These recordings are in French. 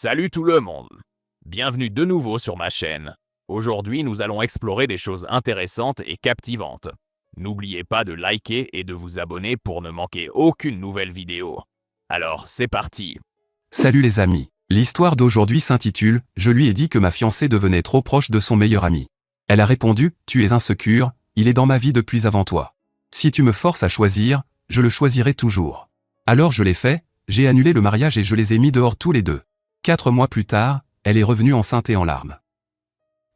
Salut tout le monde! Bienvenue de nouveau sur ma chaîne. Aujourd'hui, nous allons explorer des choses intéressantes et captivantes. N'oubliez pas de liker et de vous abonner pour ne manquer aucune nouvelle vidéo. Alors, c'est parti! Salut les amis. L'histoire d'aujourd'hui s'intitule « Je lui ai dit que ma fiancée devenait trop proche de son meilleur ami. » Elle a répondu « Tu es insécure, il est dans ma vie depuis avant toi. Si tu me forces à choisir, je le choisirai toujours. » Alors je l'ai fait, j'ai annulé le mariage et je les ai mis dehors tous les deux. 4 mois plus tard, elle est revenue enceinte et en larmes.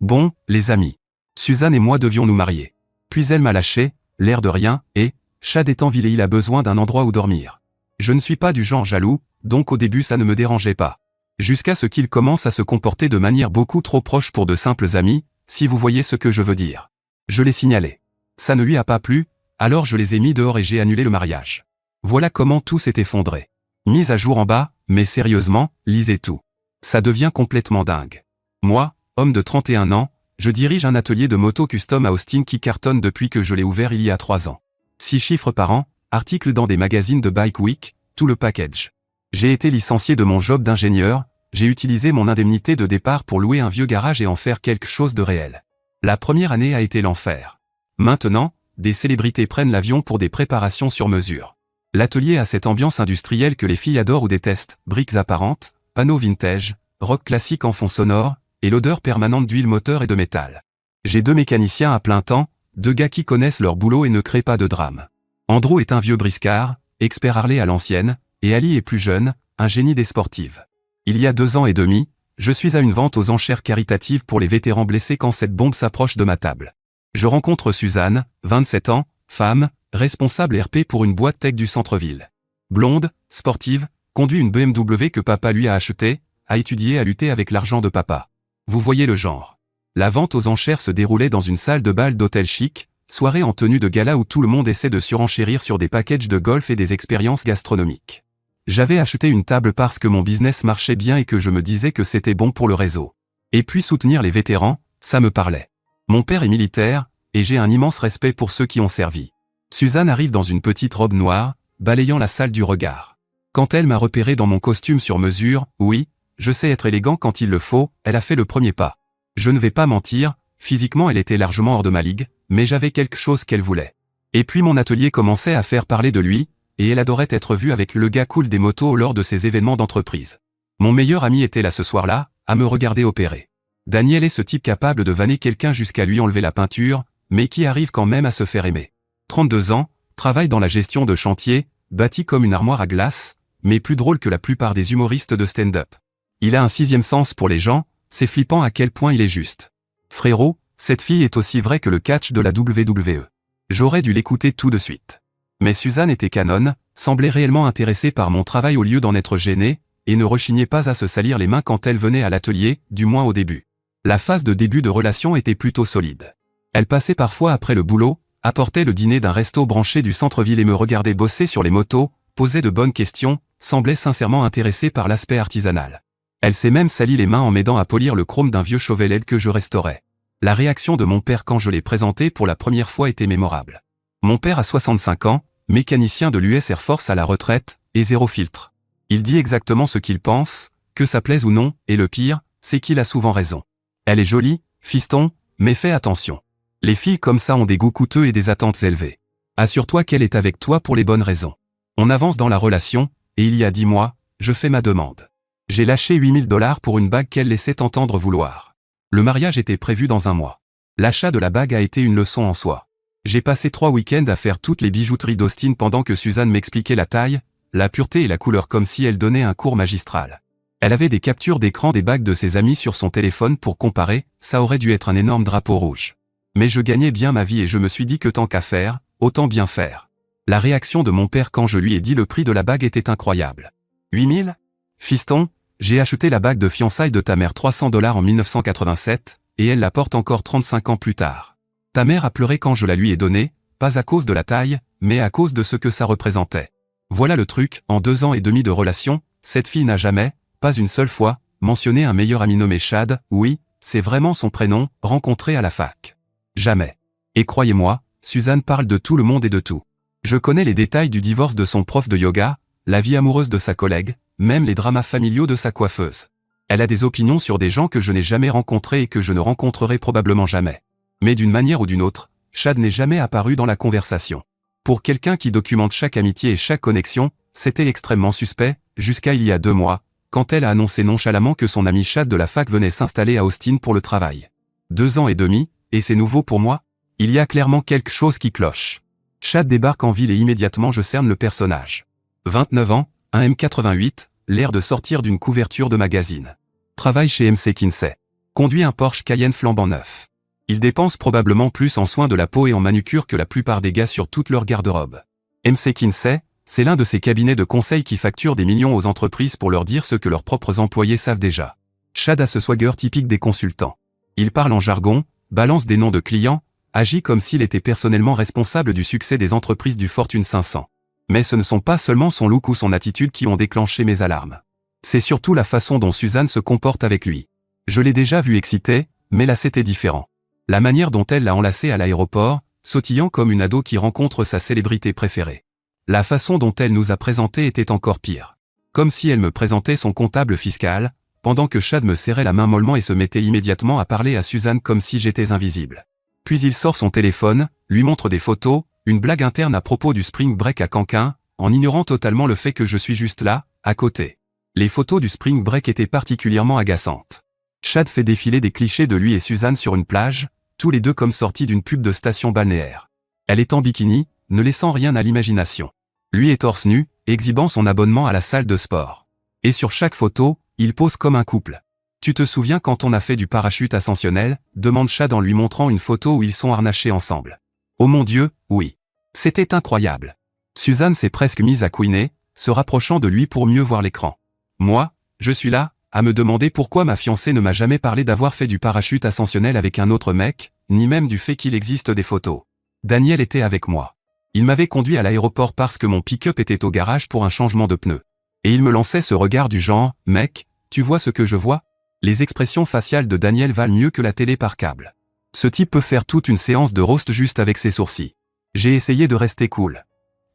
Bon, les amis. Suzanne et moi devions nous marier. Puis elle m'a lâché, l'air de rien, et, Chad étant vilé, il a besoin d'un endroit où dormir. Je ne suis pas du genre jaloux, donc au début ça ne me dérangeait pas. Jusqu'à ce qu'il commence à se comporter de manière beaucoup trop proche pour de simples amis, si vous voyez ce que je veux dire. Je l'ai signalé. Ça ne lui a pas plu, alors je les ai mis dehors et j'ai annulé le mariage. Voilà comment tout s'est effondré. Mise à jour en bas, mais sérieusement, lisez tout. Ça devient complètement dingue. Moi, homme de 31 ans, je dirige un atelier de moto custom à Austin qui cartonne depuis que je l'ai ouvert il y a 3 ans. 6 chiffres par an, articles dans des magazines de Bike Week, tout le package. J'ai été licencié de mon job d'ingénieur, j'ai utilisé mon indemnité de départ pour louer un vieux garage et en faire quelque chose de réel. La première année a été l'enfer. Maintenant, des célébrités prennent l'avion pour des préparations sur mesure. L'atelier a cette ambiance industrielle que les filles adorent ou détestent, briques apparentes, panneaux vintage, rock classique en fond sonore, et l'odeur permanente d'huile moteur et de métal. J'ai 2 mécaniciens à plein temps, 2 gars qui connaissent leur boulot et ne créent pas de drame. Andrew est un vieux briscard, expert Harley à l'ancienne, et Ali est plus jeune, un génie des sportives. Il y a 2 ans et demi, je suis à une vente aux enchères caritatives pour les vétérans blessés quand cette bombe s'approche de ma table. Je rencontre Suzanne, 27 ans, femme, responsable RP pour une boîte tech du centre-ville. Blonde, sportive, conduit une BMW que papa lui a achetée, a étudié à lutter avec l'argent de papa. Vous voyez le genre. La vente aux enchères se déroulait dans une salle de bal d'hôtel chic, soirée en tenue de gala où tout le monde essaie de surenchérir sur des packages de golf et des expériences gastronomiques. J'avais acheté une table parce que mon business marchait bien et que je me disais que c'était bon pour le réseau. Et puis soutenir les vétérans, ça me parlait. Mon père est militaire, et j'ai un immense respect pour ceux qui ont servi. Suzanne arrive dans une petite robe noire, balayant la salle du regard. Quand elle m'a repéré dans mon costume sur mesure, oui, je sais être élégant quand il le faut, elle a fait le premier pas. Je ne vais pas mentir, physiquement elle était largement hors de ma ligue, mais j'avais quelque chose qu'elle voulait. Et puis mon atelier commençait à faire parler de lui, et elle adorait être vue avec le gars cool des motos lors de ses événements d'entreprise. Mon meilleur ami était là ce soir-là, à me regarder opérer. Daniel est ce type capable de vanner quelqu'un jusqu'à lui enlever la peinture, mais qui arrive quand même à se faire aimer. 32 ans, travaille dans la gestion de chantier, bâti comme une armoire à glace, mais plus drôle que la plupart des humoristes de stand-up. Il a un 6e sens pour les gens, c'est flippant à quel point il est juste. Frérot, cette fille est aussi vraie que le catch de la WWE. J'aurais dû l'écouter tout de suite. Mais Suzanne était canon, semblait réellement intéressée par mon travail au lieu d'en être gênée, et ne rechignait pas à se salir les mains quand elle venait à l'atelier, du moins au début. La phase de début de relation était plutôt solide. Elle passait parfois après le boulot, apportait le dîner d'un resto branché du centre-ville et me regardait bosser sur les motos, posait de bonnes questions, semblait sincèrement intéressée par l'aspect artisanal. Elle s'est même sali les mains en m'aidant à polir le chrome d'un vieux Chevrolet que je restaurais. La réaction de mon père quand je l'ai présenté pour la première fois était mémorable. Mon père a 65 ans, mécanicien de l'US Air Force à la retraite, et zéro filtre. Il dit exactement ce qu'il pense, que ça plaise ou non, et le pire, c'est qu'il a souvent raison. Elle est jolie, fiston, mais fais attention. Les filles comme ça ont des goûts coûteux et des attentes élevées. Assure-toi qu'elle est avec toi pour les bonnes raisons. On avance dans la relation, et il y a 10 mois, je fais ma demande. J'ai lâché $8000 pour une bague qu'elle laissait entendre vouloir. Le mariage était prévu dans 1 mois. L'achat de la bague a été une leçon en soi. J'ai passé 3 week-ends à faire toutes les bijouteries d'Austin pendant que Suzanne m'expliquait la taille, la pureté et la couleur comme si elle donnait un cours magistral. Elle avait des captures d'écran des bagues de ses amis sur son téléphone pour comparer, ça aurait dû être un énorme drapeau rouge. Mais je gagnais bien ma vie et je me suis dit que tant qu'à faire, autant bien faire. La réaction de mon père quand je lui ai dit le prix de la bague était incroyable. 8000 ? Fiston, j'ai acheté la bague de fiançailles de ta mère $300 en 1987, et elle la porte encore 35 ans plus tard. Ta mère a pleuré quand je la lui ai donnée, pas à cause de la taille, mais à cause de ce que ça représentait. Voilà le truc, en 2 ans et demi de relation, cette fille n'a jamais, pas une seule fois, mentionné un meilleur ami nommé Chad, oui, c'est vraiment son prénom, rencontré à la fac. Jamais. Et croyez-moi, Suzanne parle de tout le monde et de tout. Je connais les détails du divorce de son prof de yoga, la vie amoureuse de sa collègue, même les dramas familiaux de sa coiffeuse. Elle a des opinions sur des gens que je n'ai jamais rencontrés et que je ne rencontrerai probablement jamais. Mais d'une manière ou d'une autre, Chad n'est jamais apparu dans la conversation. Pour quelqu'un qui documente chaque amitié et chaque connexion, c'était extrêmement suspect, jusqu'à il y a 2 mois, quand elle a annoncé nonchalamment que son ami Chad de la fac venait s'installer à Austin pour le travail. 2 ans et demi, et c'est nouveau pour moi? Il y a clairement quelque chose qui cloche. Chad débarque en ville et immédiatement je cerne le personnage. 29 ans, un M88, l'air de sortir d'une couverture de magazine. Travaille chez MC Kinsey. Conduit un Porsche Cayenne flambant neuf. Il dépense probablement plus en soins de la peau et en manucure que la plupart des gars sur toute leur garde-robe. MC Kinsey, c'est l'un de ces cabinets de conseil qui facturent des millions aux entreprises pour leur dire ce que leurs propres employés savent déjà. Chad a ce swagger typique des consultants. Il parle en jargon, balance des noms de clients, agit comme s'il était personnellement responsable du succès des entreprises du Fortune 500. Mais ce ne sont pas seulement son look ou son attitude qui ont déclenché mes alarmes. C'est surtout la façon dont Suzanne se comporte avec lui. Je l'ai déjà vu excité, mais là c'était différent. La manière dont elle l'a enlacé à l'aéroport, sautillant comme une ado qui rencontre sa célébrité préférée. La façon dont elle nous a présentés était encore pire. Comme si elle me présentait son comptable fiscal, pendant que Chad me serrait la main mollement et se mettait immédiatement à parler à Suzanne comme si j'étais invisible. Puis il sort son téléphone, lui montre des photos, une blague interne à propos du spring break à Canquin, en ignorant totalement le fait que je suis juste là, à côté. Les photos du spring break étaient particulièrement agaçantes. Chad fait défiler des clichés de lui et Suzanne sur une plage, tous les deux comme sortis d'une pub de station balnéaire. Elle est en bikini, ne laissant rien à l'imagination. Lui est torse nu, exhibant son abonnement à la salle de sport. Et sur chaque photo, il pose comme un couple. Tu te souviens quand on a fait du parachute ascensionnel? Demande Chad en lui montrant une photo où ils sont harnachés ensemble. Oh mon Dieu, oui. C'était incroyable. Suzanne s'est presque mise à couiner, se rapprochant de lui pour mieux voir l'écran. Moi, je suis là, à me demander pourquoi ma fiancée ne m'a jamais parlé d'avoir fait du parachute ascensionnel avec un autre mec, ni même du fait qu'il existe des photos. Daniel était avec moi. Il m'avait conduit à l'aéroport parce que mon pick-up était au garage pour un changement de pneus. Et il me lançait ce regard du genre, mec, tu vois ce que je vois? Les expressions faciales de Daniel valent mieux que la télé par câble. Ce type peut faire toute une séance de roast juste avec ses sourcils. J'ai essayé de rester cool.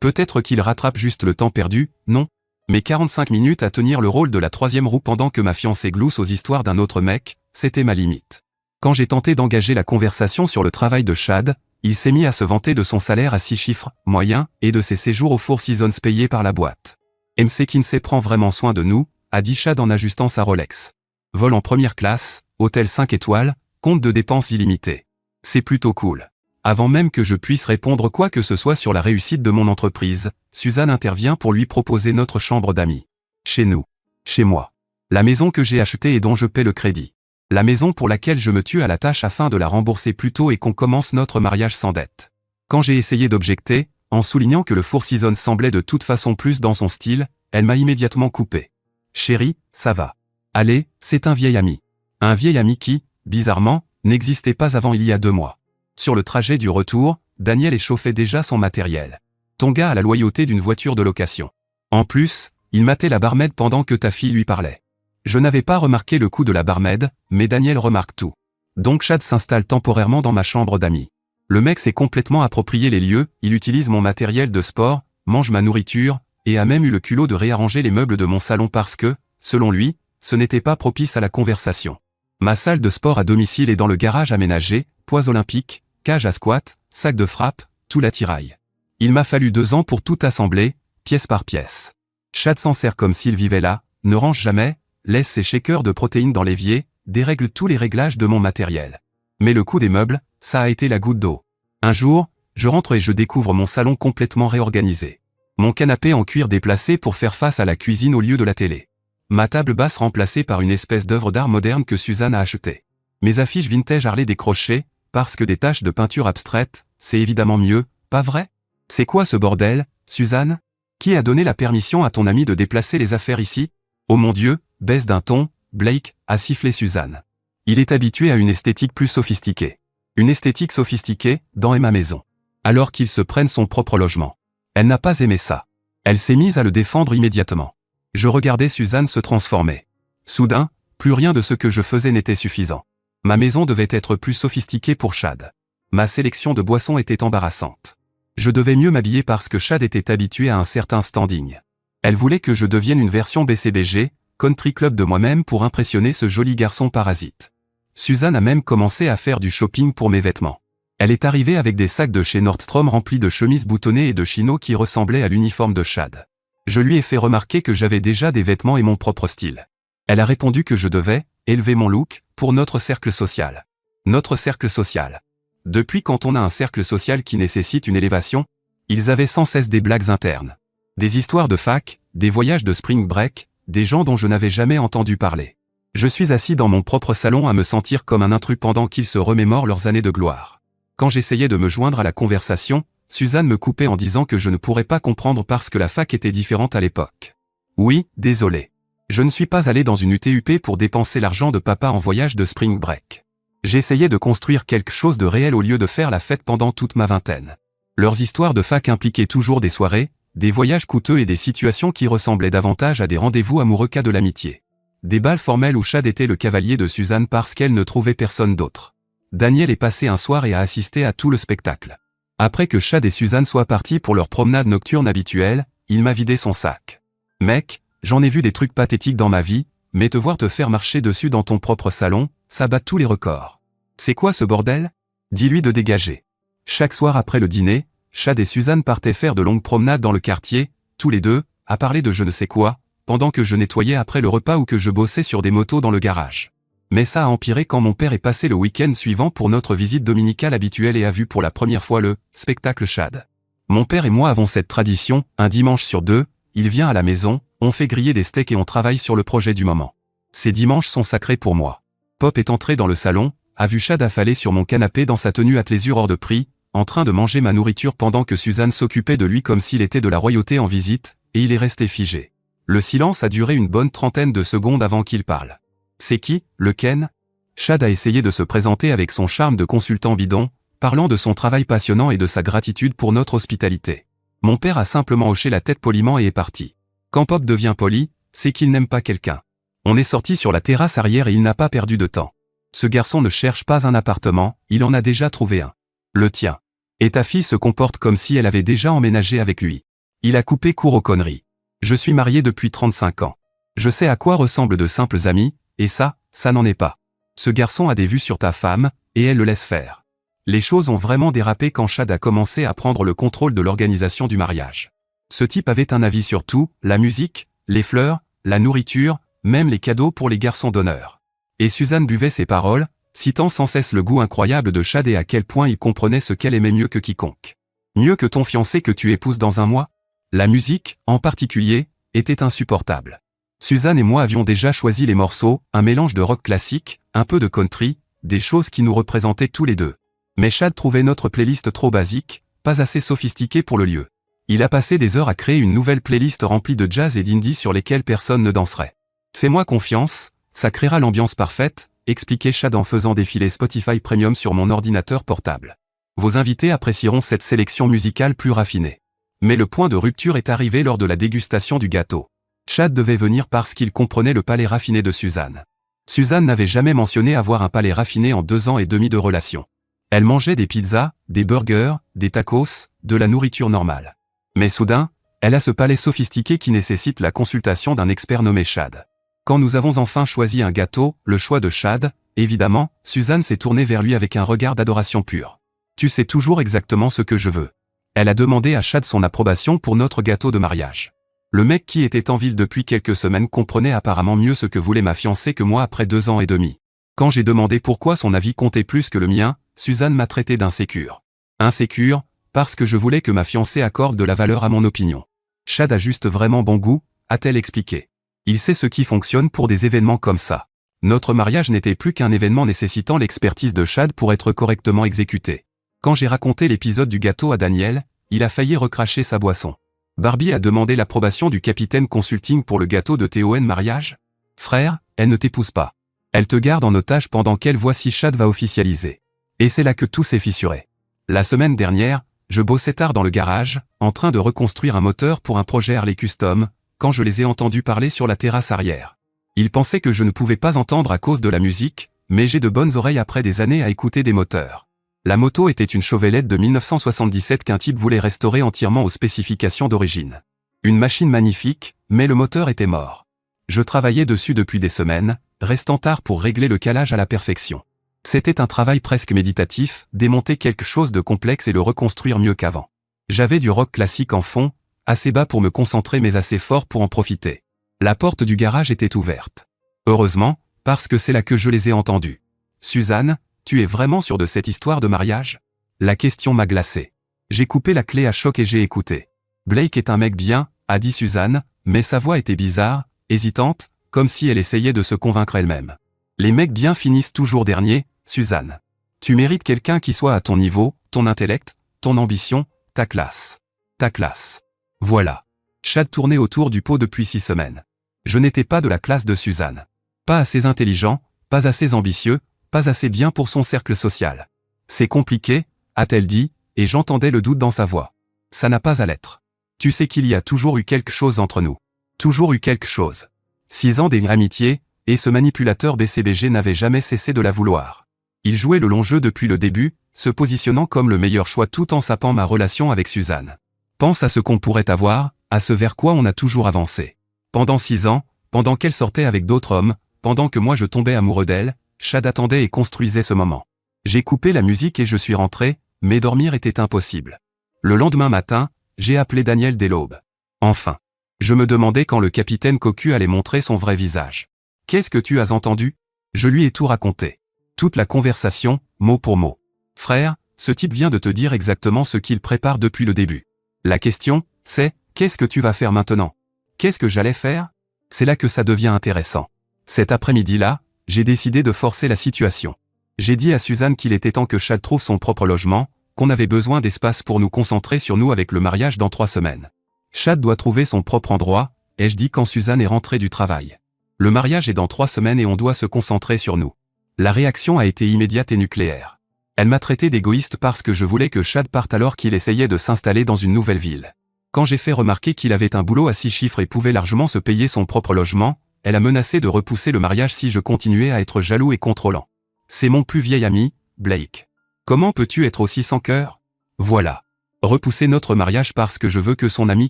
Peut-être qu'il rattrape juste le temps perdu, non? Mais 45 minutes à tenir le rôle de la 3e roue pendant que ma fiancée glousse aux histoires d'un autre mec, c'était ma limite. Quand j'ai tenté d'engager la conversation sur le travail de Chad, il s'est mis à se vanter de son salaire à 6 chiffres, moyen, et de ses séjours au Four Seasons payés par la boîte. MC Kinsey prend vraiment soin de nous, a dit Chad en ajustant sa Rolex. Vol en première classe, hôtel 5 étoiles, compte de dépenses illimité. C'est plutôt cool. Avant même que je puisse répondre quoi que ce soit sur la réussite de mon entreprise, Suzanne intervient pour lui proposer notre chambre d'amis. Chez nous. Chez moi. La maison que j'ai achetée et dont je paie le crédit. La maison pour laquelle je me tue à la tâche afin de la rembourser plus tôt et qu'on commence notre mariage sans dette. Quand j'ai essayé d'objecter, en soulignant que le Four Seasons semblait de toute façon plus dans son style, elle m'a immédiatement coupé. Chérie, ça va. Allez, c'est un vieil ami. Un vieil ami qui, bizarrement, n'existait pas avant il y a 2 mois. Sur le trajet du retour, Daniel échauffait déjà son matériel. Ton gars a la loyauté d'une voiture de location. En plus, il matait la barmaid pendant que ta fille lui parlait. Je n'avais pas remarqué le coup de la barmaid, mais Daniel remarque tout. Donc Chad s'installe temporairement dans ma chambre d'amis. Le mec s'est complètement approprié les lieux, il utilise mon matériel de sport, mange ma nourriture, et a même eu le culot de réarranger les meubles de mon salon parce que, selon lui, ce n'était pas propice à la conversation. Ma salle de sport à domicile est dans le garage aménagé, poids olympiques, cage à squat, sac de frappe, tout l'attirail. Il m'a fallu 2 ans pour tout assembler, pièce par pièce. Chad s'en sert comme s'il vivait là, ne range jamais, laisse ses shakers de protéines dans l'évier, dérègle tous les réglages de mon matériel. Mais le coup des meubles, ça a été la goutte d'eau. Un jour, je rentre et je découvre mon salon complètement réorganisé. Mon canapé en cuir déplacé pour faire face à la cuisine au lieu de la télé. Ma table basse remplacée par une espèce d'œuvre d'art moderne que Suzanne a achetée. Mes affiches vintage Harley décrochées, parce que des taches de peinture abstraite, c'est évidemment mieux, pas vrai? C'est quoi ce bordel, Suzanne? Qui a donné la permission à ton ami de déplacer les affaires ici? Oh mon Dieu, baisse d'un ton, Blake, a sifflé Suzanne. Il est habitué à une esthétique plus sophistiquée. Une esthétique sophistiquée, dans ma maison. Alors qu'il se prenne son propre logement. Elle n'a pas aimé ça. Elle s'est mise à le défendre immédiatement. Je regardais Suzanne se transformer. Soudain, plus rien de ce que je faisais n'était suffisant. Ma maison devait être plus sophistiquée pour Chad. Ma sélection de boissons était embarrassante. Je devais mieux m'habiller parce que Chad était habitué à un certain standing. Elle voulait que je devienne une version BCBG, country club de moi-même pour impressionner ce joli garçon parasite. Suzanne a même commencé à faire du shopping pour mes vêtements. Elle est arrivée avec des sacs de chez Nordstrom remplis de chemises boutonnées et de chinos qui ressemblaient à l'uniforme de Chad. Je lui ai fait remarquer que j'avais déjà des vêtements et mon propre style. Elle a répondu que je devais élever mon look pour notre cercle social. Notre cercle social. Depuis quand on a un cercle social qui nécessite une élévation, ils avaient sans cesse des blagues internes. Des histoires de fac, des voyages de spring break, des gens dont je n'avais jamais entendu parler. Je suis assis dans mon propre salon à me sentir comme un intrus pendant qu'ils se remémorent leurs années de gloire. Quand j'essayais de me joindre à la conversation, Suzanne me coupait en disant que je ne pourrais pas comprendre parce que la fac était différente à l'époque. Oui, désolé. Je ne suis pas allé dans une UTUP pour dépenser l'argent de papa en voyage de spring break. J'essayais de construire quelque chose de réel au lieu de faire la fête pendant toute ma vingtaine. Leurs histoires de fac impliquaient toujours des soirées, des voyages coûteux et des situations qui ressemblaient davantage à des rendez-vous amoureux qu'à de l'amitié. Des bals formels où Chad était le cavalier de Suzanne parce qu'elle ne trouvait personne d'autre. Daniel est passé un soir et a assisté à tout le spectacle. Après que Chad et Suzanne soient partis pour leur promenade nocturne habituelle, il m'a vidé son sac. Mec, j'en ai vu des trucs pathétiques dans ma vie, mais te voir te faire marcher dessus dans ton propre salon, ça bat tous les records. C'est quoi ce bordel? Dis-lui de dégager. Chaque soir après le dîner, Chad et Suzanne partaient faire de longues promenades dans le quartier, tous les deux, à parler de je ne sais quoi, pendant que je nettoyais après le repas ou que je bossais sur des motos dans le garage. Mais ça a empiré quand mon père est passé le week-end suivant pour notre visite dominicale habituelle et a vu pour la première fois le spectacle Chad. Mon père et moi avons cette tradition, un dimanche sur deux, il vient à la maison, on fait griller des steaks et on travaille sur le projet du moment. Ces dimanches sont sacrés pour moi. Pop est entré dans le salon, a vu Chad affalé sur mon canapé dans sa tenue à tlésure hors de prix, en train de manger ma nourriture pendant que Suzanne s'occupait de lui comme s'il était de la royauté en visite, et il est resté figé. Le silence a duré une bonne trentaine de secondes avant qu'il parle. C'est qui, le Ken? Chad a essayé de se présenter avec son charme de consultant bidon, parlant de son travail passionnant et de sa gratitude pour notre hospitalité. Mon père a simplement hoché la tête poliment et est parti. Quand Pop devient poli, c'est qu'il n'aime pas quelqu'un. On est sorti sur la terrasse arrière et il n'a pas perdu de temps. Ce garçon ne cherche pas un appartement, il en a déjà trouvé un. Le tien. Et ta fille se comporte comme si elle avait déjà emménagé avec lui. Il a coupé court aux conneries. Je suis marié depuis 35 ans. Je sais à quoi ressemblent de simples amis, et ça n'en est pas. Ce garçon a des vues sur ta femme, et elle le laisse faire. Les choses ont vraiment dérapé quand Chad a commencé à prendre le contrôle de l'organisation du mariage. Ce type avait un avis sur tout, la musique, les fleurs, la nourriture, même les cadeaux pour les garçons d'honneur. Et Suzanne buvait ses paroles, citant sans cesse le goût incroyable de Chad et à quel point il comprenait ce qu'elle aimait mieux que quiconque. Mieux que ton fiancé que tu épouses dans un mois? La musique, en particulier, était insupportable. Suzanne et moi avions déjà choisi les morceaux, un mélange de rock classique, un peu de country, des choses qui nous représentaient tous les deux. Mais Chad trouvait notre playlist trop basique, pas assez sophistiquée pour le lieu. Il a passé des heures à créer une nouvelle playlist remplie de jazz et d'indie sur lesquelles personne ne danserait. Fais-moi confiance, ça créera l'ambiance parfaite, expliquait Chad en faisant défiler Spotify Premium sur mon ordinateur portable. Vos invités apprécieront cette sélection musicale plus raffinée. Mais le point de rupture est arrivé lors de la dégustation du gâteau. Chad devait venir parce qu'il comprenait le palais raffiné de Suzanne. Suzanne n'avait jamais mentionné avoir un palais raffiné en 2 ans et demi de relation. Elle mangeait des pizzas, des burgers, des tacos, de la nourriture normale. Mais soudain, elle a ce palais sophistiqué qui nécessite la consultation d'un expert nommé Chad. Quand nous avons enfin choisi un gâteau, le choix de Chad, évidemment, Suzanne s'est tournée vers lui avec un regard d'adoration pure. Tu sais toujours exactement ce que je veux. Elle a demandé à Chad son approbation pour notre gâteau de mariage. Le mec qui était en ville depuis quelques semaines comprenait apparemment mieux ce que voulait ma fiancée que moi après 2 ans et demi. Quand j'ai demandé pourquoi son avis comptait plus que le mien, Suzanne m'a traité d'insécure. Insécure, parce que je voulais que ma fiancée accorde de la valeur à mon opinion. Chad a juste vraiment bon goût, a-t-elle expliqué. Il sait ce qui fonctionne pour des événements comme ça. Notre mariage n'était plus qu'un événement nécessitant l'expertise de Chad pour être correctement exécuté. Quand j'ai raconté l'épisode du gâteau à Daniel, il a failli recracher sa boisson. Barbie a demandé l'approbation du capitaine consulting pour le gâteau de TON mariage? Frère, elle ne t'épouse pas. Elle te garde en otage pendant qu'elle voit si Chad va officialiser. Et c'est là que tout s'est fissuré. La semaine dernière, je bossais tard dans le garage, en train de reconstruire un moteur pour un projet Harley Custom, quand je les ai entendus parler sur la terrasse arrière. Ils pensaient que je ne pouvais pas entendre à cause de la musique, mais j'ai de bonnes oreilles après des années à écouter des moteurs. La moto était une Chevrolet de 1977 qu'un type voulait restaurer entièrement aux spécifications d'origine. Une machine magnifique, mais le moteur était mort. Je travaillais dessus depuis des semaines, restant tard pour régler le calage à la perfection. C'était un travail presque méditatif, démonter quelque chose de complexe et le reconstruire mieux qu'avant. J'avais du rock classique en fond, assez bas pour me concentrer mais assez fort pour en profiter. La porte du garage était ouverte. Heureusement, parce que c'est là que je les ai entendus. « Suzanne, tu es vraiment sûre de cette histoire de mariage ?» La question m'a glacé. J'ai coupé la clé à choc et j'ai écouté. « Blake est un mec bien », a dit Suzanne, mais sa voix était bizarre, hésitante, comme si elle essayait de se convaincre elle-même. « Les mecs bien finissent toujours derniers, Suzanne. Tu mérites quelqu'un qui soit à ton niveau, ton intellect, ton ambition, ta classe. Ta classe. » Voilà. Chad tournait autour du pot depuis 6 semaines. Je n'étais pas de la classe de Suzanne. Pas assez intelligent, pas assez ambitieux, pas assez bien pour son cercle social. C'est compliqué, a-t-elle dit, et j'entendais le doute dans sa voix. Ça n'a pas à l'être. Tu sais qu'il y a toujours eu quelque chose entre nous. Toujours eu quelque chose. 6 ans d'amitié, et ce manipulateur BCBG n'avait jamais cessé de la vouloir. Il jouait le long jeu depuis le début, se positionnant comme le meilleur choix tout en sapant ma relation avec Suzanne. Pense à ce qu'on pourrait avoir, à ce vers quoi on a toujours avancé. Pendant 6 ans, pendant qu'elle sortait avec d'autres hommes, pendant que moi je tombais amoureux d'elle, Chad attendait et construisait ce moment. J'ai coupé la musique et je suis rentré, mais dormir était impossible. Le lendemain matin, j'ai appelé Daniel dès l'aube. Enfin. Je me demandais quand le capitaine Cocu allait montrer son vrai visage. « Qu'est-ce que tu as entendu ?» Je lui ai tout raconté. Toute la conversation, mot pour mot. « Frère, ce type vient de te dire exactement ce qu'il prépare depuis le début. La question, c'est, qu'est-ce que tu vas faire maintenant ? Qu'est-ce que j'allais faire ? C'est là que ça devient intéressant. Cet après-midi-là, j'ai décidé de forcer la situation. J'ai dit à Suzanne qu'il était temps que Chad trouve son propre logement, qu'on avait besoin d'espace pour nous concentrer sur nous avec le mariage dans 3 semaines. Chad doit trouver son propre endroit, ai-je dit quand Suzanne est rentrée du travail. Le mariage est dans 3 semaines et on doit se concentrer sur nous. La réaction a été immédiate et nucléaire. Elle m'a traité d'égoïste parce que je voulais que Chad parte alors qu'il essayait de s'installer dans une nouvelle ville. Quand j'ai fait remarquer qu'il avait un boulot à 6 chiffres et pouvait largement se payer son propre logement, elle a menacé de repousser le mariage si je continuais à être jaloux et contrôlant. C'est mon plus vieil ami, Blake. Comment peux-tu être aussi sans cœur ? Voilà. Repousser notre mariage parce que je veux que son ami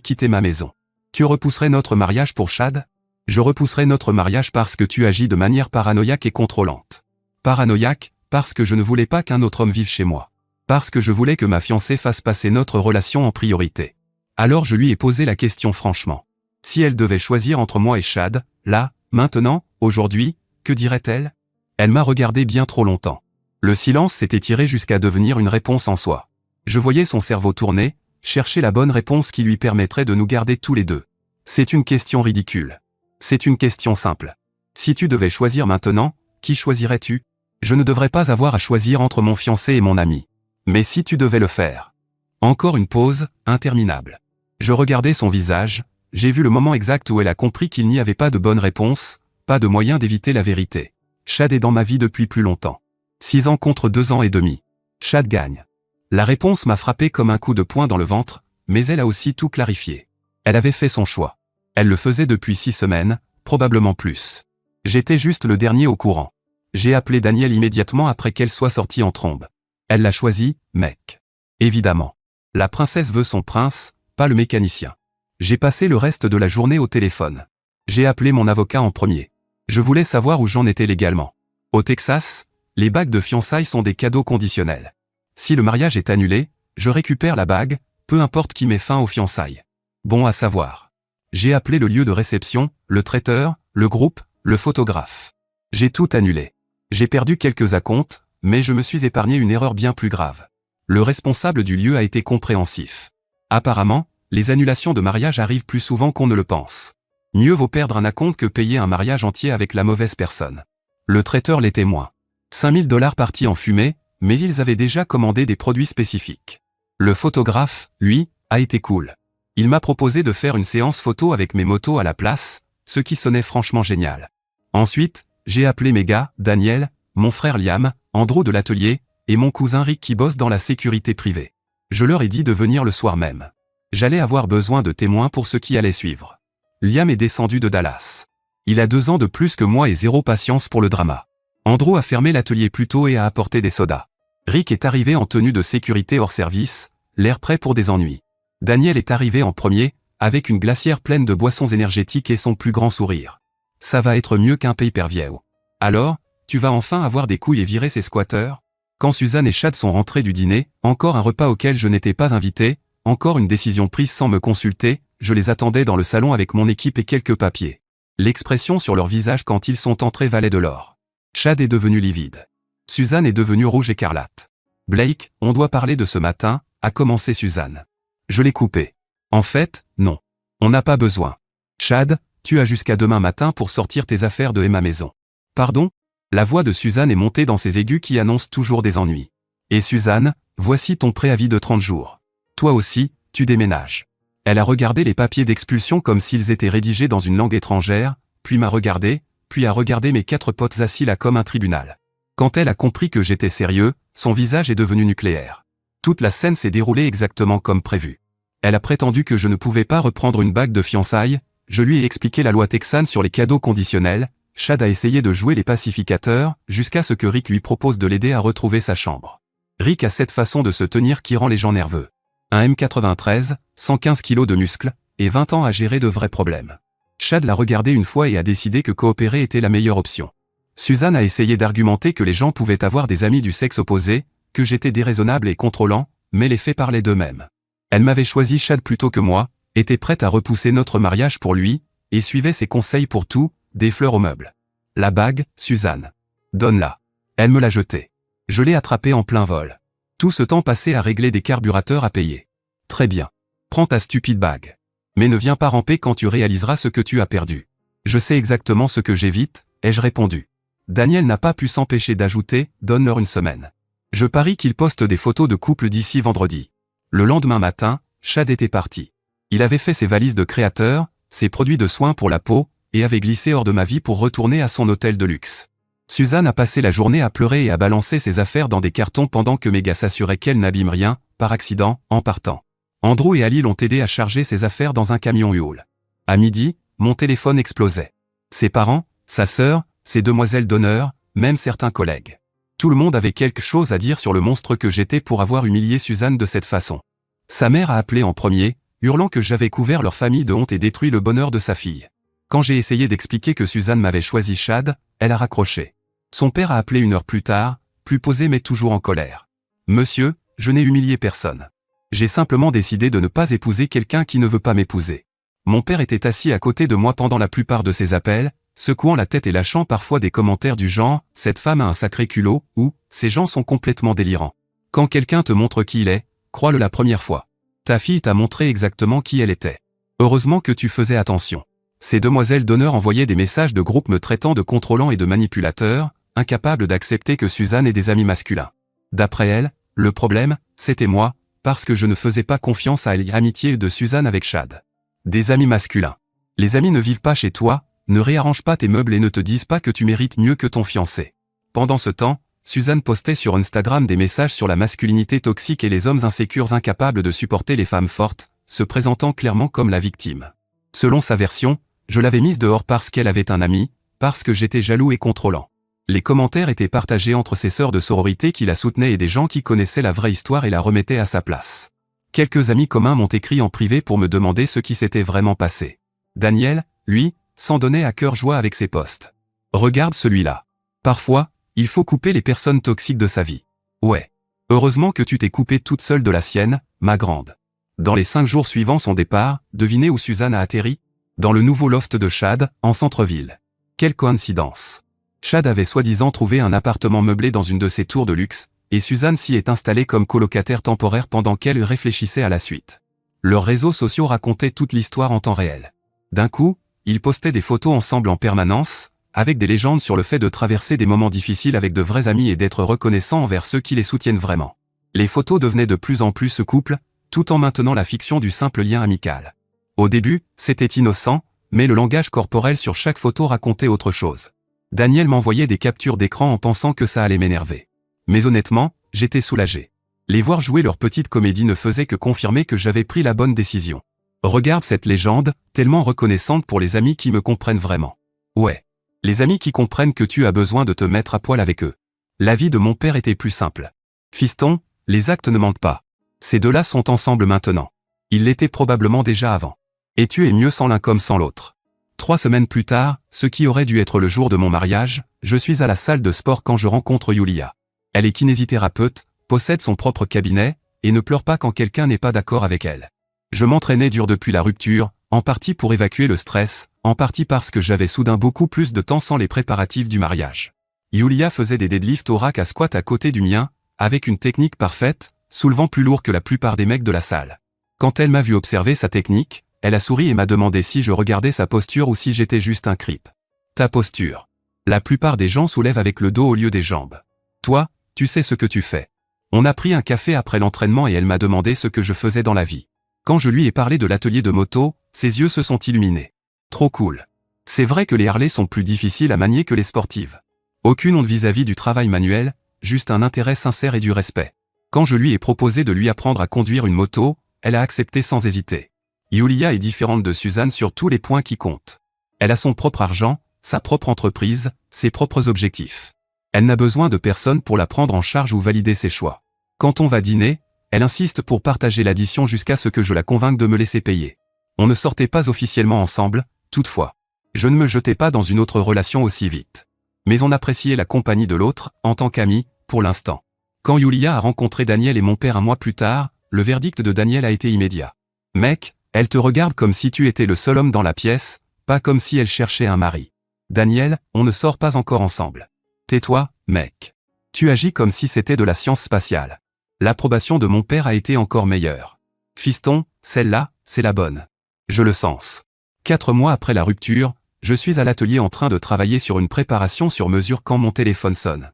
quitte ma maison. Tu repousserais notre mariage pour Chad ? Je repousserai notre mariage parce que tu agis de manière paranoïaque et contrôlante. Paranoïaque, parce que je ne voulais pas qu'un autre homme vive chez moi. Parce que je voulais que ma fiancée fasse passer notre relation en priorité. Alors je lui ai posé la question franchement. Si elle devait choisir entre moi et Chad, là, maintenant, aujourd'hui, que dirait-elle ? Elle m'a regardé bien trop longtemps. Le silence s'est étiré jusqu'à devenir une réponse en soi. Je voyais son cerveau tourner, chercher la bonne réponse qui lui permettrait de nous garder tous les deux. C'est une question ridicule. C'est une question simple. Si tu devais choisir maintenant, qui choisirais-tu ? Je ne devrais pas avoir à choisir entre mon fiancé et mon ami. Mais si tu devais le faire. Encore une pause, interminable. Je regardais son visage, j'ai vu le moment exact où elle a compris qu'il n'y avait pas de bonne réponse, pas de moyen d'éviter la vérité. Chad est dans ma vie depuis plus longtemps. 6 ans contre 2 ans et demi. Chad gagne. La réponse m'a frappé comme un coup de poing dans le ventre, mais elle a aussi tout clarifié. Elle avait fait son choix. Elle le faisait depuis 6 semaines, probablement plus. J'étais juste le dernier au courant. J'ai appelé Daniel immédiatement après qu'elle soit sortie en trombe. Elle l'a choisi, mec. Évidemment. La princesse veut son prince, pas le mécanicien. J'ai passé le reste de la journée au téléphone. J'ai appelé mon avocat en premier. Je voulais savoir où j'en étais légalement. Au Texas, les bagues de fiançailles sont des cadeaux conditionnels. Si le mariage est annulé, je récupère la bague, peu importe qui met fin aux fiançailles. Bon à savoir. J'ai appelé le lieu de réception, le traiteur, le groupe, le photographe. J'ai tout annulé. J'ai perdu quelques acomptes, mais je me suis épargné une erreur bien plus grave. Le responsable du lieu a été compréhensif. Apparemment, les annulations de mariage arrivent plus souvent qu'on ne le pense. Mieux vaut perdre un acompte que payer un mariage entier avec la mauvaise personne. Le traiteur l'était moins. 5 000 $ partis en fumée, mais ils avaient déjà commandé des produits spécifiques. Le photographe, lui, a été cool. Il m'a proposé de faire une séance photo avec mes motos à la place, ce qui sonnait franchement génial. Ensuite, j'ai appelé mes gars, Daniel, mon frère Liam, Andrew de l'atelier, et mon cousin Rick qui bosse dans la sécurité privée. Je leur ai dit de venir le soir même. J'allais avoir besoin de témoins pour ce qui allait suivre. Liam est descendu de Dallas. Il a 2 ans de plus que moi et 0 patience pour le drama. Andrew a fermé l'atelier plus tôt et a apporté des sodas. Rick est arrivé en tenue de sécurité hors service, l'air prêt pour des ennuis. Daniel est arrivé en premier, avec une glacière pleine de boissons énergétiques et son plus grand sourire. Ça va être mieux qu'un pay-per-view. Alors, tu vas enfin avoir des couilles et virer ces squatteurs? Quand Suzanne et Chad sont rentrés du dîner, encore un repas auquel je n'étais pas invité, encore une décision prise sans me consulter, je les attendais dans le salon avec mon équipe et quelques papiers. L'expression sur leur visage quand ils sont entrés valait de l'or. Chad est devenu livide. Suzanne est devenue rouge écarlate. Blake, on doit parler de ce matin, a commencé Suzanne. Je l'ai coupé. En fait, non. On n'a pas besoin. Chad, tu as jusqu'à demain matin pour sortir tes affaires de ma maison. Pardon? La voix de Suzanne est montée dans ses aigus qui annoncent toujours des ennuis. Et Suzanne, voici ton préavis de 30 jours. Toi aussi, tu déménages. Elle a regardé les papiers d'expulsion comme s'ils étaient rédigés dans une langue étrangère, puis m'a regardé, puis a regardé mes 4 potes assis là comme un tribunal. Quand elle a compris que j'étais sérieux, son visage est devenu nucléaire. Toute la scène s'est déroulée exactement comme prévu. Elle a prétendu que je ne pouvais pas reprendre une bague de fiançailles, je lui ai expliqué la loi texane sur les cadeaux conditionnels, Chad a essayé de jouer les pacificateurs, jusqu'à ce que Rick lui propose de l'aider à retrouver sa chambre. Rick a cette façon de se tenir qui rend les gens nerveux. Un M93, 115 kilos de muscles, et 20 ans à gérer de vrais problèmes. Chad l'a regardé une fois et a décidé que coopérer était la meilleure option. Suzanne a essayé d'argumenter que les gens pouvaient avoir des amis du sexe opposé, que j'étais déraisonnable et contrôlant, mais les faits parlaient d'eux-mêmes. Elle m'avait choisi Chad plutôt que moi, était prête à repousser notre mariage pour lui, et suivait ses conseils pour tout, des fleurs aux meubles. La bague, Suzanne. Donne-la. Elle me l'a jetée. Je l'ai attrapée en plein vol. Tout ce temps passé à régler des carburateurs à payer. Très bien. Prends ta stupide bague. Mais ne viens pas ramper quand tu réaliseras ce que tu as perdu. Je sais exactement ce que j'évite, ai-je répondu. Daniel n'a pas pu s'empêcher d'ajouter, donne-leur une semaine. Je parie qu'il poste des photos de couple d'ici vendredi. Le lendemain matin, Chad était parti. Il avait fait ses valises de créateur, ses produits de soins pour la peau, et avait glissé hors de ma vie pour retourner à son hôtel de luxe. Suzanne a passé la journée à pleurer et à balancer ses affaires dans des cartons pendant que mes gars s'assuraient qu'elle n'abîme rien, par accident, en partant. Andrew et Ali l'ont aidé à charger ses affaires dans un camion Huol. À midi, mon téléphone explosait. Ses parents, sa sœur, ses demoiselles d'honneur, même certains collègues. Tout le monde avait quelque chose à dire sur le monstre que j'étais pour avoir humilié Suzanne de cette façon. Sa mère a appelé en premier, hurlant que j'avais couvert leur famille de honte et détruit le bonheur de sa fille. Quand j'ai essayé d'expliquer que Suzanne m'avait choisi Chad, elle a raccroché. Son père a appelé 1 heure plus tard, plus posé mais toujours en colère. Monsieur, je n'ai humilié personne. J'ai simplement décidé de ne pas épouser quelqu'un qui ne veut pas m'épouser. Mon père était assis à côté de moi pendant la plupart de ses appels, secouant la tête et lâchant parfois des commentaires du genre « cette femme a un sacré culot » ou « ces gens sont complètement délirants ». Quand quelqu'un te montre qui il est, crois-le la première fois. Ta fille t'a montré exactement qui elle était. Heureusement que tu faisais attention. Ces demoiselles d'honneur envoyaient des messages de groupe me traitant de contrôlant et de manipulateur, incapable d'accepter que Suzanne ait des amis masculins. D'après elle, le problème, c'était moi, parce que je ne faisais pas confiance à l'amitié de Suzanne avec Chad. Des amis masculins. Les amis ne vivent pas chez toi, ne réarrangent pas tes meubles et ne te disent pas que tu mérites mieux que ton fiancé. Pendant ce temps, Suzanne postait sur Instagram des messages sur la masculinité toxique et les hommes insécures incapables de supporter les femmes fortes, se présentant clairement comme la victime. Selon sa version, je l'avais mise dehors parce qu'elle avait un ami, parce que j'étais jaloux et contrôlant. Les commentaires étaient partagés entre ses sœurs de sororité qui la soutenaient et des gens qui connaissaient la vraie histoire et la remettaient à sa place. Quelques amis communs m'ont écrit en privé pour me demander ce qui s'était vraiment passé. Daniel, lui, s'en donnait à cœur joie avec ses posts. Regarde celui-là. Parfois, il faut couper les personnes toxiques de sa vie. Ouais. Heureusement que tu t'es coupée toute seule de la sienne, ma grande. Dans les 5 jours suivant son départ, devinez où Suzanne a atterri? Dans le nouveau loft de Chad, en centre-ville. Quelle coïncidence. Chad avait soi-disant trouvé un appartement meublé dans une de ses tours de luxe, et Suzanne s'y est installée comme colocataire temporaire pendant qu'elle réfléchissait à la suite. Leurs réseaux sociaux racontaient toute l'histoire en temps réel. D'un coup, ils postaient des photos ensemble en permanence, avec des légendes sur le fait de traverser des moments difficiles avec de vrais amis et d'être reconnaissants envers ceux qui les soutiennent vraiment. Les photos devenaient de plus en plus ce couple, tout en maintenant la fiction du simple lien amical. Au début, c'était innocent, mais le langage corporel sur chaque photo racontait autre chose. Daniel m'envoyait des captures d'écran en pensant que ça allait m'énerver. Mais honnêtement, j'étais soulagé. Les voir jouer leur petite comédie ne faisait que confirmer que j'avais pris la bonne décision. Regarde cette légende, tellement reconnaissante pour les amis qui me comprennent vraiment. Ouais. Les amis qui comprennent que tu as besoin de te mettre à poil avec eux. La vie de mon père était plus simple. Fiston, les actes ne mentent pas. Ces deux-là sont ensemble maintenant. Ils l'étaient probablement déjà avant. Et tu es mieux sans l'un comme sans l'autre. 3 semaines plus tard, ce qui aurait dû être le jour de mon mariage, je suis à la salle de sport quand je rencontre Yulia. Elle est kinésithérapeute, possède son propre cabinet, et ne pleure pas quand quelqu'un n'est pas d'accord avec elle. Je m'entraînais dur depuis la rupture, en partie pour évacuer le stress, en partie parce que j'avais soudain beaucoup plus de temps sans les préparatifs du mariage. Yulia faisait des deadlifts au rack à squat à côté du mien, avec une technique parfaite, soulevant plus lourd que la plupart des mecs de la salle. Quand elle m'a vu observer sa technique, elle a souri et m'a demandé si je regardais sa posture ou si j'étais juste un creep. Ta posture. La plupart des gens soulèvent avec le dos au lieu des jambes. Toi, tu sais ce que tu fais. On a pris un café après l'entraînement et elle m'a demandé ce que je faisais dans la vie. Quand je lui ai parlé de l'atelier de moto, ses yeux se sont illuminés. Trop cool. C'est vrai que les Harley sont plus difficiles à manier que les sportives. Aucune honte vis-à-vis du travail manuel, juste un intérêt sincère et du respect. Quand je lui ai proposé de lui apprendre à conduire une moto, elle a accepté sans hésiter. Yulia est différente de Suzanne sur tous les points qui comptent. Elle a son propre argent, sa propre entreprise, ses propres objectifs. Elle n'a besoin de personne pour la prendre en charge ou valider ses choix. Quand on va dîner, elle insiste pour partager l'addition jusqu'à ce que je la convainque de me laisser payer. On ne sortait pas officiellement ensemble, toutefois. Je ne me jetais pas dans une autre relation aussi vite. Mais on appréciait la compagnie de l'autre, en tant qu'ami, pour l'instant. Quand Yulia a rencontré Daniel et mon père un mois plus tard, le verdict de Daniel a été immédiat. Mec, elle te regarde comme si tu étais le seul homme dans la pièce, pas comme si elle cherchait un mari. Daniel, on ne sort pas encore ensemble. Tais-toi, mec. Tu agis comme si c'était de la science spatiale. L'approbation de mon père a été encore meilleure. Fiston, celle-là, c'est la bonne. Je le sens. 4 mois après la rupture, je suis à l'atelier en train de travailler sur une préparation sur mesure quand mon téléphone sonne.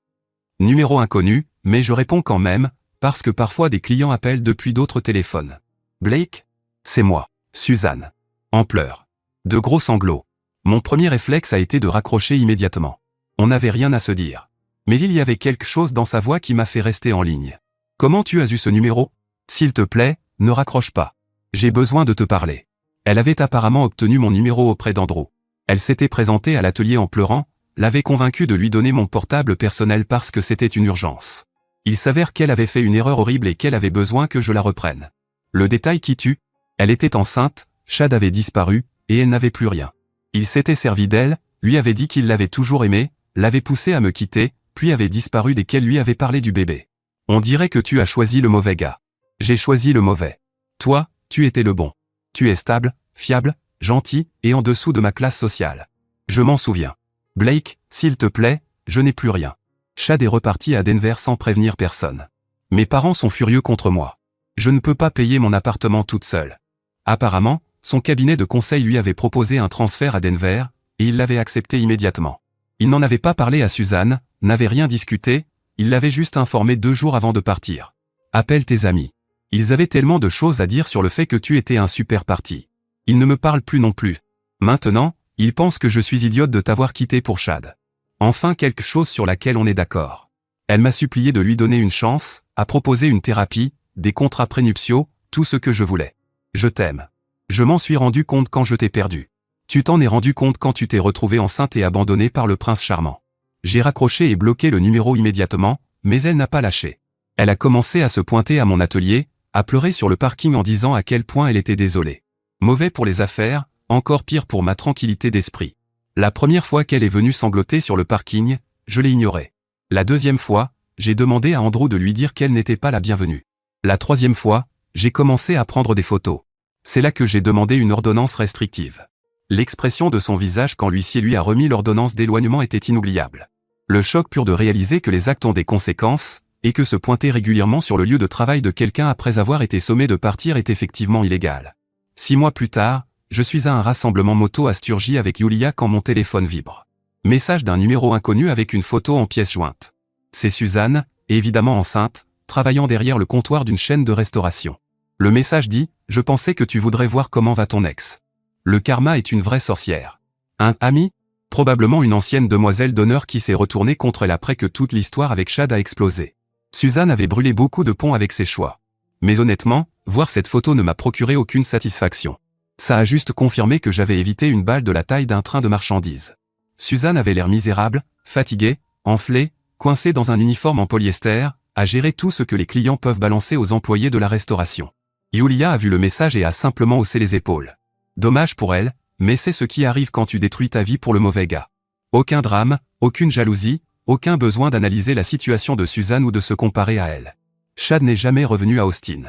Numéro inconnu, mais je réponds quand même, parce que parfois des clients appellent depuis d'autres téléphones. Blake? C'est moi, Suzanne. En pleurs. De gros sanglots. Mon premier réflexe a été de raccrocher immédiatement. On n'avait rien à se dire. Mais il y avait quelque chose dans sa voix qui m'a fait rester en ligne. Comment tu as eu ce numéro? S'il te plaît, ne raccroche pas. J'ai besoin de te parler. Elle avait apparemment obtenu mon numéro auprès d'Andrew. Elle s'était présentée à l'atelier en pleurant, l'avait convaincu de lui donner mon portable personnel parce que c'était une urgence. Il s'avère qu'elle avait fait une erreur horrible et qu'elle avait besoin que je la reprenne. Le détail qui tue? Elle était enceinte, Chad avait disparu, et elle n'avait plus rien. Il s'était servi d'elle, lui avait dit qu'il l'avait toujours aimée, l'avait poussée à me quitter, puis avait disparu dès qu'elle lui avait parlé du bébé. On dirait que tu as choisi le mauvais gars. J'ai choisi le mauvais. Toi, tu étais le bon. Tu es stable, fiable, gentil, et en dessous de ma classe sociale. Je m'en souviens. Blake, s'il te plaît, je n'ai plus rien. Chad est reparti à Denver sans prévenir personne. Mes parents sont furieux contre moi. Je ne peux pas payer mon appartement toute seule. Apparemment, son cabinet de conseil lui avait proposé un transfert à Denver, et il l'avait accepté immédiatement. Il n'en avait pas parlé à Suzanne, n'avait rien discuté, il l'avait juste informé 2 jours avant de partir. Appelle tes amis. Ils avaient tellement de choses à dire sur le fait que tu étais un super parti. Ils ne me parlent plus non plus. Maintenant, ils pensent que je suis idiote de t'avoir quitté pour Chad. Enfin quelque chose sur laquelle on est d'accord. Elle m'a supplié de lui donner une chance, a proposé une thérapie, des contrats prénuptiaux, tout ce que je voulais. Je t'aime. Je m'en suis rendu compte quand je t'ai perdu. Tu t'en es rendu compte quand tu t'es retrouvée enceinte et abandonnée par le prince charmant. J'ai raccroché et bloqué le numéro immédiatement, mais elle n'a pas lâché. Elle a commencé à se pointer à mon atelier, à pleurer sur le parking en disant à quel point elle était désolée. Mauvais pour les affaires, encore pire pour ma tranquillité d'esprit. La première fois qu'elle est venue sangloter sur le parking, je l'ai ignorée. La deuxième fois, j'ai demandé à Andrew de lui dire qu'elle n'était pas la bienvenue. La troisième fois, j'ai commencé à prendre des photos. C'est là que j'ai demandé une ordonnance restrictive. L'expression de son visage quand l'huissier lui a remis l'ordonnance d'éloignement était inoubliable. Le choc pur de réaliser que les actes ont des conséquences, et que se pointer régulièrement sur le lieu de travail de quelqu'un après avoir été sommé de partir est effectivement illégal. 6 mois plus tard, je suis à un rassemblement moto à Sturgis avec Yulia quand mon téléphone vibre. Message d'un numéro inconnu avec une photo en pièce jointe. C'est Suzanne, évidemment enceinte, travaillant derrière le comptoir d'une chaîne de restauration. Le message dit « Je pensais que tu voudrais voir comment va ton ex. Le karma est une vraie sorcière. Un ami? Probablement une ancienne demoiselle d'honneur qui s'est retournée contre elle après que toute l'histoire avec Chad a explosé. Suzanne avait brûlé beaucoup de ponts avec ses choix. Mais honnêtement, voir cette photo ne m'a procuré aucune satisfaction. Ça a juste confirmé que j'avais évité une balle de la taille d'un train de marchandises. Suzanne avait l'air misérable, fatiguée, enflée, coincée dans un uniforme en polyester, à gérer tout ce que les clients peuvent balancer aux employés de la restauration. Yulia a vu le message et a simplement haussé les épaules. Dommage pour elle, mais c'est ce qui arrive quand tu détruis ta vie pour le mauvais gars. Aucun drame, aucune jalousie, aucun besoin d'analyser la situation de Suzanne ou de se comparer à elle. Chad n'est jamais revenu à Austin.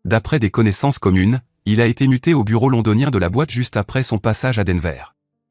D'après des connaissances communes, il a été muté au bureau londonien de la boîte juste après son passage à Denver.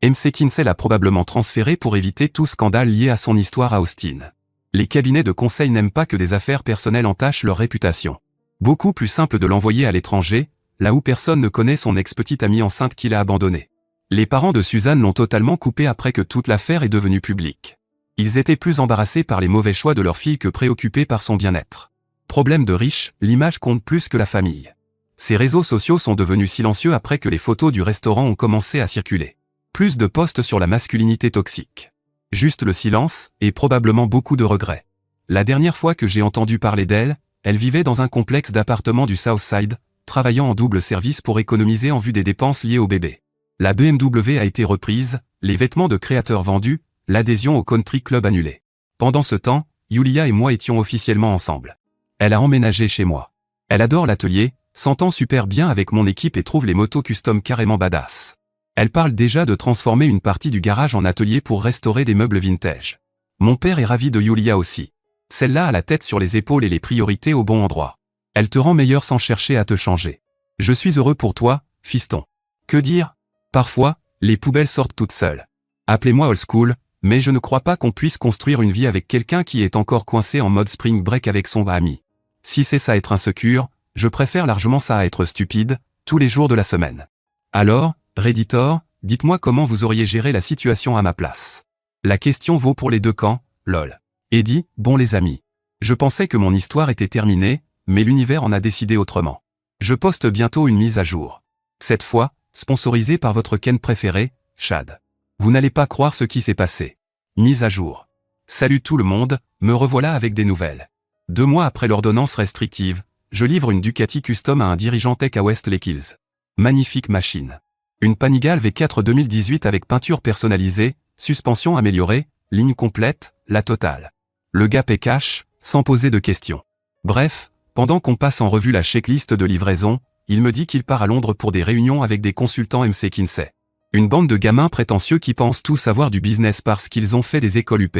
MC Kinsey l'a probablement transféré pour éviter tout scandale lié à son histoire à Austin. Les cabinets de conseil n'aiment pas que des affaires personnelles entachent leur réputation. Beaucoup plus simple de l'envoyer à l'étranger, là où personne ne connaît son ex-petite amie enceinte qu'il a abandonnée. Les parents de Suzanne l'ont totalement coupé après que toute l'affaire est devenue publique. Ils étaient plus embarrassés par les mauvais choix de leur fille que préoccupés par son bien-être. Problème de riche, l'image compte plus que la famille. Ces réseaux sociaux sont devenus silencieux après que les photos du restaurant ont commencé à circuler. Plus de posts sur la masculinité toxique. Juste le silence, et probablement beaucoup de regrets. La dernière fois que j'ai entendu parler d'elle, elle vivait dans un complexe d'appartements du Southside, travaillant en double service pour économiser en vue des dépenses liées au bébé. La BMW a été reprise, les vêtements de créateurs vendus, l'adhésion au country club annulée. Pendant ce temps, Yulia et moi étions officiellement ensemble. Elle a emménagé chez moi. Elle adore l'atelier, s'entend super bien avec mon équipe et trouve les motos custom carrément badass. Elle parle déjà de transformer une partie du garage en atelier pour restaurer des meubles vintage. Mon père est ravi de Yulia aussi. Celle-là a la tête sur les épaules et les priorités au bon endroit. Elle te rend meilleur sans chercher à te changer. Je suis heureux pour toi, fiston. Que dire? Parfois, les poubelles sortent toutes seules. Appelez-moi old school, mais je ne crois pas qu'on puisse construire une vie avec quelqu'un qui est encore coincé en mode spring break avec son ami. Si c'est ça être insécure, je préfère largement ça à être stupide, tous les jours de la semaine. Alors, Redditor, dites-moi comment vous auriez géré la situation à ma place. La question vaut pour les deux camps, lol. Eddie, bon les amis. Je pensais que mon histoire était terminée, mais l'univers en a décidé autrement. Je poste bientôt une mise à jour. Cette fois, sponsorisée par votre Ken préféré, Chad. Vous n'allez pas croire ce qui s'est passé. Mise à jour. Salut tout le monde, me revoilà avec des nouvelles. 2 mois après l'ordonnance restrictive, je livre une Ducati Custom à un dirigeant tech à Westlake Hills. Magnifique machine. Une Panigale V4 2018 avec peinture personnalisée, suspension améliorée, ligne complète, la totale. Le gap est cash, sans poser de questions. Bref, pendant qu'on passe en revue la checklist de livraison, il me dit qu'il part à Londres pour des réunions avec des consultants MC Kinsey. Une bande de gamins prétentieux qui pensent tous avoir du business parce qu'ils ont fait des écoles UP.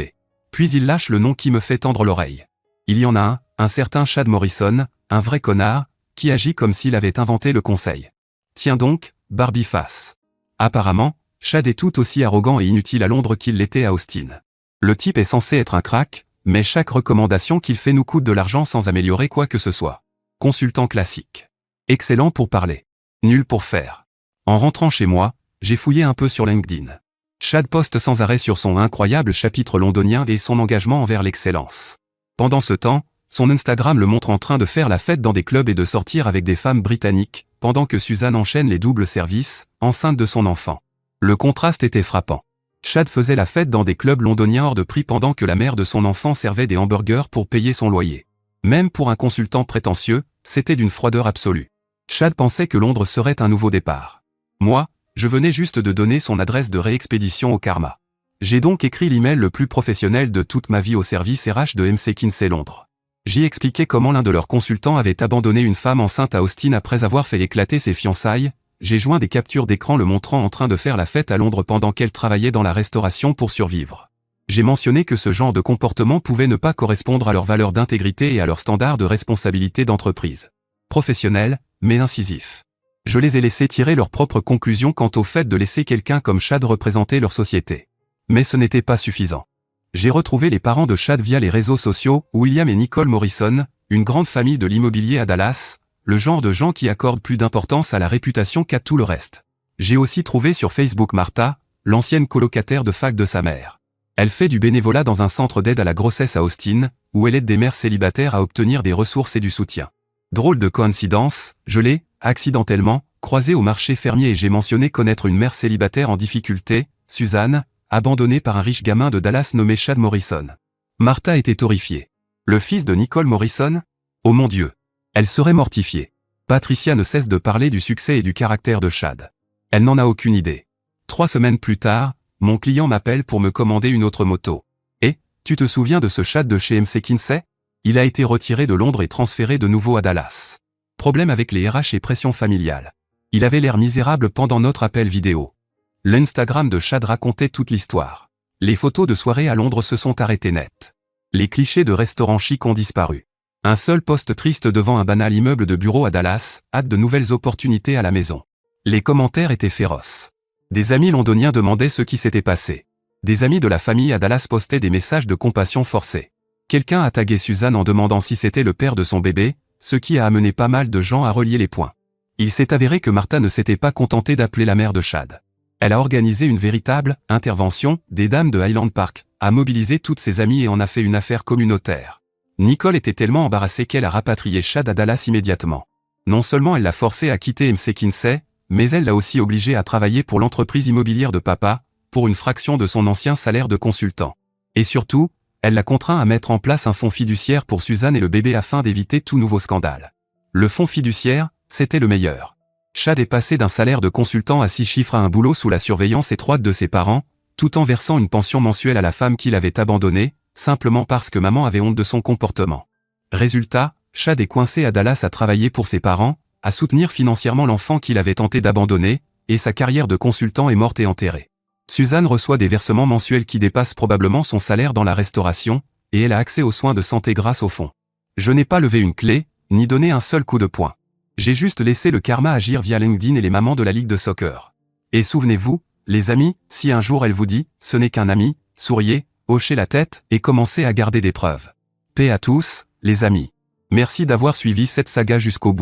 Puis il lâche le nom qui me fait tendre l'oreille. Il y en a un certain Chad Morrison, un vrai connard, qui agit comme s'il avait inventé le conseil. Tiens donc, Barbie face. Apparemment, Chad est tout aussi arrogant et inutile à Londres qu'il l'était à Austin. Le type est censé être un crack, mais chaque recommandation qu'il fait nous coûte de l'argent sans améliorer quoi que ce soit. Consultant classique. Excellent pour parler. Nul pour faire. En rentrant chez moi, j'ai fouillé un peu sur LinkedIn. Chad poste sans arrêt sur son incroyable chapitre londonien et son engagement envers l'excellence. Pendant ce temps, son Instagram le montre en train de faire la fête dans des clubs et de sortir avec des femmes britanniques, pendant que Suzanne enchaîne les doubles services, enceinte de son enfant. Le contraste était frappant. Chad faisait la fête dans des clubs londoniens hors de prix pendant que la mère de son enfant servait des hamburgers pour payer son loyer. Même pour un consultant prétentieux, c'était d'une froideur absolue. Chad pensait que Londres serait un nouveau départ. Moi, je venais juste de donner son adresse de réexpédition au karma. J'ai donc écrit l'email le plus professionnel de toute ma vie au service RH de MC Kinsey Londres. J'y expliquais comment l'un de leurs consultants avait abandonné une femme enceinte à Austin après avoir fait éclater ses fiançailles. J'ai joint des captures d'écran le montrant en train de faire la fête à Londres pendant qu'elle travaillait dans la restauration pour survivre. J'ai mentionné que ce genre de comportement pouvait ne pas correspondre à leurs valeurs d'intégrité et à leurs standards de responsabilité d'entreprise. Professionnel, mais incisif. Je les ai laissés tirer leurs propres conclusions quant au fait de laisser quelqu'un comme Chad représenter leur société. Mais ce n'était pas suffisant. J'ai retrouvé les parents de Chad via les réseaux sociaux, William et Nicole Morrison, une grande famille de l'immobilier à Dallas, le genre de gens qui accordent plus d'importance à la réputation qu'à tout le reste. J'ai aussi trouvé sur Facebook Martha, l'ancienne colocataire de fac de sa mère. Elle fait du bénévolat dans un centre d'aide à la grossesse à Austin, où elle aide des mères célibataires à obtenir des ressources et du soutien. Drôle de coïncidence, je l'ai, accidentellement, croisée au marché fermier et j'ai mentionné connaître une mère célibataire en difficulté, Suzanne, abandonnée par un riche gamin de Dallas nommé Chad Morrison. Martha était horrifiée. Le fils de Nicole Morrison? Oh mon Dieu! Elle serait mortifiée. Patricia ne cesse de parler du succès et du caractère de Chad. Elle n'en a aucune idée. 3 semaines plus tard, mon client m'appelle pour me commander une autre moto. Et, tu te souviens de ce Chad de chez MC Kinsey? Il a été retiré de Londres et transféré de nouveau à Dallas. Problème avec les RH et pression familiale. Il avait l'air misérable pendant notre appel vidéo. L'Instagram de Chad racontait toute l'histoire. Les photos de soirée à Londres se sont arrêtées net. Les clichés de restaurants chics ont disparu. Un seul poste triste devant un banal immeuble de bureau à Dallas, hâte de nouvelles opportunités à la maison. Les commentaires étaient féroces. Des amis londoniens demandaient ce qui s'était passé. Des amis de la famille à Dallas postaient des messages de compassion forcés. Quelqu'un a tagué Suzanne en demandant si c'était le père de son bébé, ce qui a amené pas mal de gens à relier les points. Il s'est avéré que Martha ne s'était pas contentée d'appeler la mère de Chad. Elle a organisé une véritable intervention des dames de Highland Park, a mobilisé toutes ses amies et en a fait une affaire communautaire. Nicole était tellement embarrassée qu'elle a rapatrié Chad à Dallas immédiatement. Non seulement elle l'a forcé à quitter MC Kinsey, mais elle l'a aussi obligé à travailler pour l'entreprise immobilière de papa, pour une fraction de son ancien salaire de consultant. Et surtout, elle l'a contraint à mettre en place un fonds fiduciaire pour Suzanne et le bébé afin d'éviter tout nouveau scandale. Le fonds fiduciaire, c'était le meilleur. Chad est passé d'un salaire de consultant à 6 chiffres à un boulot sous la surveillance étroite de ses parents, tout en versant une pension mensuelle à la femme qu'il avait abandonnée, simplement parce que maman avait honte de son comportement. Résultat, Chad est coincé à Dallas à travailler pour ses parents, à soutenir financièrement l'enfant qu'il avait tenté d'abandonner, et sa carrière de consultant est morte et enterrée. Suzanne reçoit des versements mensuels qui dépassent probablement son salaire dans la restauration, et elle a accès aux soins de santé grâce au fonds. Je n'ai pas levé une clé, ni donné un seul coup de poing. J'ai juste laissé le karma agir via LinkedIn et les mamans de la ligue de soccer. Et souvenez-vous, les amis, si un jour elle vous dit « ce n'est qu'un ami », souriez, hochez la tête et commencez à garder des preuves. Paix à tous, les amis. Merci d'avoir suivi cette saga jusqu'au bout.